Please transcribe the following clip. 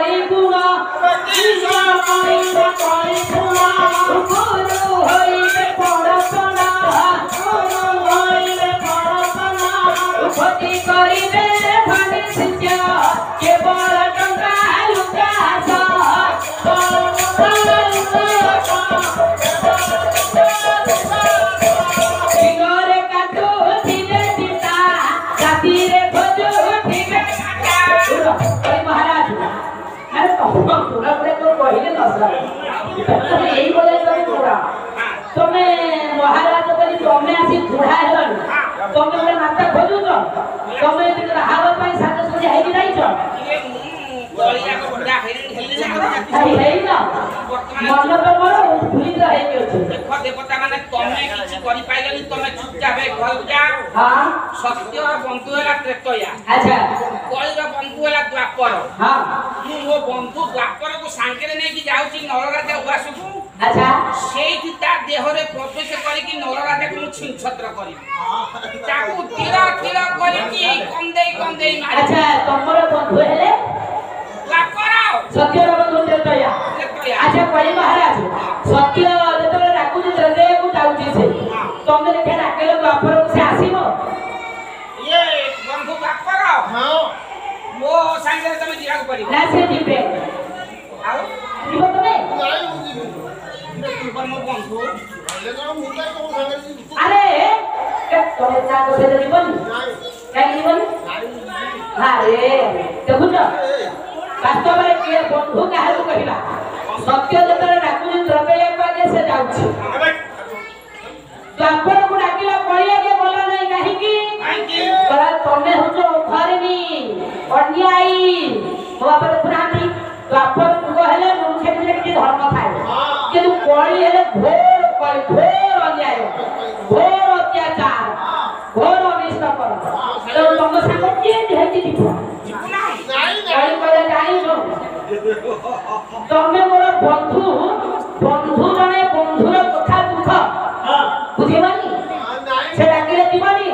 করি গুণ কৃষ্ণ কৃষ্ণ করি গুণ গুরু হইলে পড়াশোনা গুরু হইলে পড়াশোনা ক্ষতি করিবে ভাবে শিষ্য কেবল টঙ্কা লুকাস দিনরে কাটু দিনে চিতা রাতিরে খোঁজু ঠিকে কাটা মহারাজ আরে তোরা বলে তো কহিলে নসরা তুমি এই বলে তোরা তুমি মহারাজ বলি তুমি আসি বুড়া হেলন তুমি বলে মাতা খোঁজুছ তুমি হাওয়া পাই সাথে সাথে হেই যাইছ মন তো মোর ভুলি রহে গেছে দেখো দেবতা মানে তুমি কিছু করি পাইলনি তুমি চুপচাপ হয়ে ঘর যা হ্যাঁ সত্যর বন্ধু হেলা ত্রেতয়া আচ্ছা কলির বন্ধু হেলা দ্বাপর হ্যাঁ ମୁଁ ମୋ ବନ୍ଧୁ ଦ୍ୱାପରକୁ ସାଙ୍ଗରେ ନେଇକି ଯାଉଛି ନଳରାଜା ଉଆସକୁ ଆଚ୍ଛା ସେଇଠି ତା ଦେହରେ ପ୍ରବେଶ କରିକି ନଳରାଜାକୁ ମୁଁ ଛିଂଛତ୍ର କରିବି ତାକୁ ତୀର ତୀର କରିକି କନ୍ଦେଇ ମାରି ଆଚ୍ଛା ତମର ବନ୍ଧୁ ହେଲେ ଦ୍ୱାପର ସତ୍ୟର ବନ୍ଧୁ ତ୍ରେତୟା ଆଚ୍ଛା କଳି ମହାରାଜ ସତ୍ୟ ଯେତେବେଳେ ଡାକୁଛି ତ୍ରେତୟାକୁ ଯାଉଛି ସେ ତମେ ଦେଖେ ଡାକିଲ ଦ୍ୱାପରକୁ ସେ ଆସିବ ଇଏ ବନ୍ଧୁ ଦ୍ୱାପର ହଁ ମୋ ସାଙ୍ଗରେ ତମେ ଯିବାକୁ ପଡ଼ିବ ନା ସେ ଯିବେ ଆଉ ଯିବ ତମେ ମୋ ବନ୍ଧୁ আরে তবে তার সাথে জীবনি কেন জীবনি আরে দেখুছ বাস্তবরে কে বন্ধু কাহারু কহিবা সত্য যেতরে ডাকুছি দ্রব্যয়াকে আগে সে যাଉଛି দ্বাপরକୁ ডাকিলা কলিয়াকে বলা নাই কাহিকি বলা তমে হচ্ছ ঘরেনি অন্যায়ী ମୋ ବାପା ଦେଖୁନାହାନ୍ତି ଦ୍ୱାପର ଯୁଗ ହେଲେ ମନୁଷ୍ୟ ଭିତରେ କିଛି ଧର୍ମ ଥାଏ କିନ୍ତୁ କଳି ହେଲେ ଘୋର କଳି ଘୋର ଅନ୍ୟାୟ ଘୋର ଅତ୍ୟାଚାର ଘୋର ଅନିଷ୍ଟ କର ତେଣୁ ତମ ସାଙ୍ଗ କିଏ ହେଇକି ଯିବ କଳି କହିଲେ ଜାଣିଛ ତମେ ମୋର ବନ୍ଧୁ